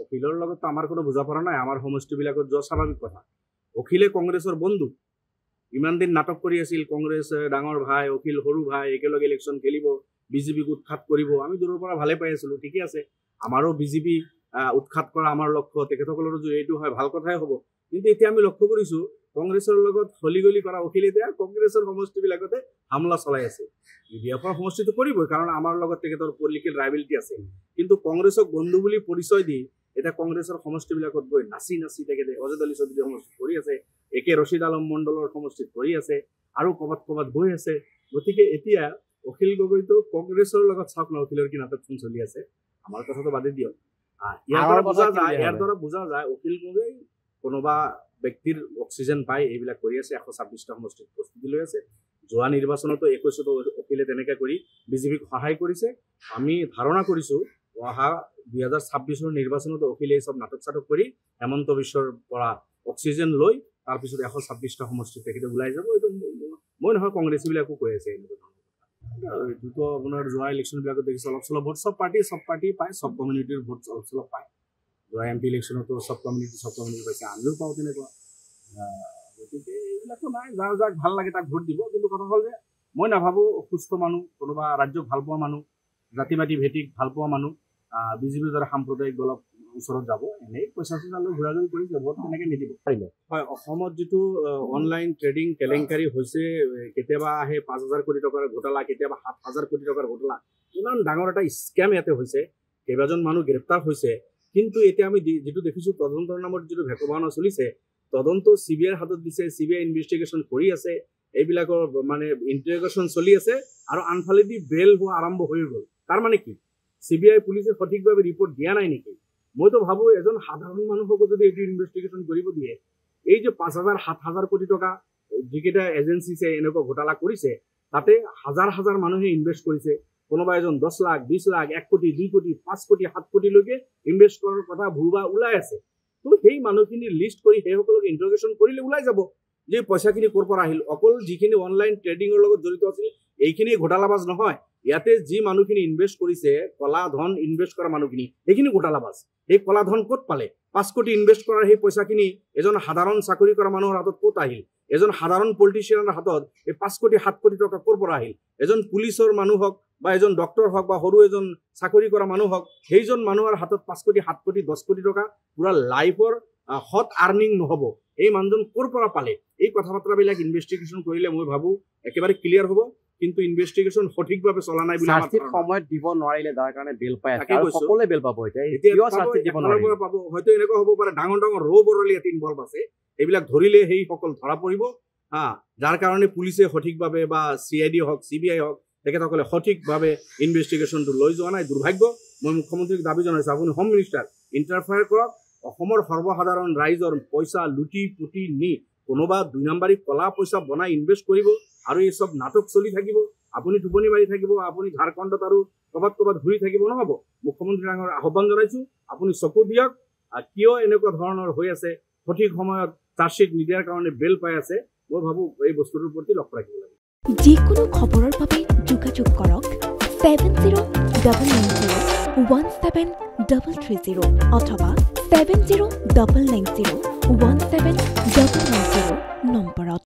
অখিলৰ লগত আমাৰ কোনো বুজাপৰা নাই আমাৰ সমষ্টিবিলাকত যোৱা স্বাভাৱিক কথা অখিলে কংগ্ৰেছৰ বন্ধু ইমান দিন নাটক কৰি আছিল কংগ্ৰেছ ডাঙৰ ভাই অখিল সৰু ভাই একেলগে ইলেকশ্যন খেলিব বিজেপিক উৎখাত কৰিব আমি দূৰৰ পৰা ভালে পাই আছিলোঁ ঠিকে আছে আমাৰো বিজেপি উৎখাত কৰা আমাৰ লক্ষ্য তেখেতসকলৰো যদি এইটো হয় ভাল কথাই হ'ব কিন্তু এতিয়া আমি লক্ষ্য কৰিছোঁ কংগ্ৰেছৰ লগত হলিগলি কৰা অখিল এতিয়া কংগ্ৰেছৰ সমষ্টিবিলাকতে হামলা চলাই আছে ইডিএফৰ সমষ্টিটো কৰিবই কাৰণ আমাৰ লগত তেখেতৰ পলিটিকেল ৰাইভেলিটি আছে কিন্তু কংগ্ৰেছক বন্ধু বুলি পৰিচয় দি এটা কংগ্ৰেছৰ সমষ্টিবিলাকত গৈ নাচি নাচি তেখেতে অজদ আলী চৌধুৰীৰ সমষ্টিত কৰি আছে একে ৰছিদ আলম মণ্ডলৰ সমষ্টিত কৰি আছে আৰু ক'ৰবাত গৈ আছে গতিকে এতিয়া অখিল গগৈটো কংগ্ৰেছৰ লগত চাওক ন অখিলৰ কি নাটকখন চলি আছে আমাৰ কথাটো বাদে দিয়ক ইয়াৰ দ্বাৰা বুজা যায় অখিল গগৈ কোনোবা ব্যক্তিৰ অক্সিজেন পাই এইবিলাক কৰি আছে 126টা সমষ্টিত প্ৰস্তুতি লৈ আছে যোৱা নিৰ্বাচনতো 21তো অখিলে তেনেকৈ কৰি বিজেপিক সহায় কৰিছে আমি ধাৰণা কৰিছোঁ অহা 2026ৰ নিৰ্বাচনতো অখিলে এই চব নাটক চাটক কৰি হেমন্ত বিশ্বৰ পৰা অক্সিজেন লৈ তাৰপিছত 126টা সমষ্টিত তেখেতে ওলাই যাব এইটো মই নহয় কংগ্ৰেছবিলাকো কৈ আছে এইটো আপোনাৰ যোৱা ইলেকশ্যনবিলাকত দেখিছোঁ অলপ চলপ ভোট চব পাৰ্টি পায় চব কমিউনিটিৰ ভোট অলপ চলপ পায় যোৱা MP ইলেকশ্যনতো চব কমিউনিটি পাইছে আমিও পাওঁ তেনেকুৱা গতিকে এইবিলাকতো নাই যাক ভাল লাগে তাক ভোট দিব কিন্তু কথা হ'ল যে মই নাভাবোঁ সুস্থ মানুহ কোনোবা ৰাজ্যক ভাল পোৱা মানুহ জাতি মাতি ভেটিক ভাল পোৱা মানুহ বিজেপিৰ দ্বাৰা সাম্প্ৰদায়িক দলক ওচৰত যাব এনেই পইচা চইচা লৈ ঘূৰা ঘূৰি কৰিছে ভোট তেনেকৈ নিদিব হয় অসমত যিটো অনলাইন ট্ৰেডিং কেলেংকাৰী হৈছে কেতিয়াবা আহে 5,000 কোটি টকাৰ ঘোটালা কেতিয়াবা 7,000 কোটি টকাৰ ঘোটালা ইমান ডাঙৰ এটা স্কেম ইয়াতে হৈছে কেইবাজন মানুহ গ্ৰেপ্তাৰ হৈছে কিন্তু এতিয়া আমি যেটো দেখিছোঁ তদন্তৰ নামত যেটো ভেকবাহনা চলিছে তদন্ত CBIৰ হাতত দিছে CBI ইনভেষ্টিগেশ্যন কৰি আছে এইবিলাকৰ মানে ইন্টাৰগেশ্যন চলি আছে আৰু আনফালেদি বেল হোৱা আৰম্ভ হৈ গ'ল তাৰ মানে কি CBI পুলিচে সঠিকভাৱে ৰিপৰ্ট দিয়া নাই নেকি মইতো ভাবোঁ এজন সাধাৰণ মানুহকো যদি এইটো ইনভেষ্টিগেশ্যন কৰিব দিয়ে এই যে 5,000 7,000 কোটি টকা যিকেইটা এজেঞ্চিছে এনেকুৱা ঘোটালা কৰিছে তাতে হাজাৰ মানুহে ইনভেষ্ট কৰিছে কোনোবা এজন 10 লাখ 20 লাখ 1 কোটি 2 কোটি 5 কোটি 7 কোটিলৈকে ইনভেষ্ট কৰাৰ কথা ভুৱা ওলাই আছে তো সেই মানুহখিনি লিষ্ট কৰি সেইসকলক ইন্টাৰগেশ্যন কৰিলে ওলাই যাব যে পইচাখিনি ক'ৰ পৰা আহিল অকল যিখিনি অনলাইন ট্ৰেডিঙৰ লগত জড়িত আছিল এইখিনি ঘোটালাবাজ নহয় ইয়াতে যি মানুহখিনি ইনভেষ্ট কৰিছে কলা ধন ইনভেষ্ট কৰা মানুহখিনি সেইখিনি ঘোটালাবাজ এই কলা ধন ক'ত পালে 5 কোটি ইনভেষ্ট কৰাৰ সেই পইচাখিনি এজন সাধাৰণ চাকৰি কৰা মানুহৰ হাতত ক'ত আহিল এজন সাধাৰণ পলিটিচিয়ানৰ হাতত এই 5 কোটি 7 কোটি টকা ক'ৰ পৰা আহিল এজন পুলিচৰ মানুহ হওক বা এজন ডক্টৰ হওক বা সৰু এজন চাকৰি কৰা মানুহ হওক সেইজন মানুহৰ হাতত 5 কোটি 7 কোটি 10 কোটি টকা পুৰা লাইফৰ হট আৰ্নিং নহ'ব এই মানুহজন ক'ৰ পৰা পালে এই কথা বাৰ্তাবিলাক ইনভেষ্টিগেশ্যন কৰিলে মই ভাবোঁ একেবাৰে ক্লিয়াৰ হ'ব কিন্তু ইনভেষ্টিগেশ্যন সঠিকভাৱে চলা নাই বুলি শাস্তিৰ সময়ত দিব নোৱাৰিলে যাৰ কাৰণে বেল পায় আৰু সকলোৱে বেল পাব এতিয়া শাস্তি দিব নোৱাৰিব পাব হয়তো এনেকুৱা হ'ব পাৰে ডাঙৰ ৰ বৰলি ইয়াত ইনভলভ আছে এইবিলাক ধৰিলে সেই সকল ধৰা পৰিব যাৰ কাৰণে পুলিচে সঠিকভাৱে বা CID হওক CBI হওক তেখেতসকলে সঠিকভাৱে ইনভেষ্টিগেশ্যনটো লৈ যোৱা নাই দুৰ্ভাগ্য মই মুখ্যমন্ত্ৰীক দাবী জনাইছোঁ আপুনি হোম মিনিষ্টাৰ ইণ্টাৰফেয়াৰ কৰক অসমৰ সৰ্বসাধাৰণ ৰাইজৰ পইচা লুটি পুটি নি কোনোবা 2 নম্বৰী কলা পইচা বনাই ইনভেষ্ট কৰিব আৰু এই সব নাটক চলি থাকিব আপুনি টোপনি মাৰি থাকিব আপুনি ঝাৰখণ্ডত আৰু ক'ৰবাত ঘূৰি থাকিব নহ'ব মুখ্যমন্ত্ৰী ডাঙৰ আহ্বান জনাইছোঁ আপুনি চকু দিয়ক কিয় এনেকুৱা ধৰণৰ হৈ আছে সঠিক সময়ত চাৰ্জশ্বিট নিদিয়াৰ কাৰণে বেল পাই আছে মই ভাবোঁ এই বস্তুটোৰ প্ৰতি লক্ষ্য ৰাখিব লাগে যিকোনো খবৰৰ বাবে যোগাযোগ কৰক 70901730 অথবা 7099017990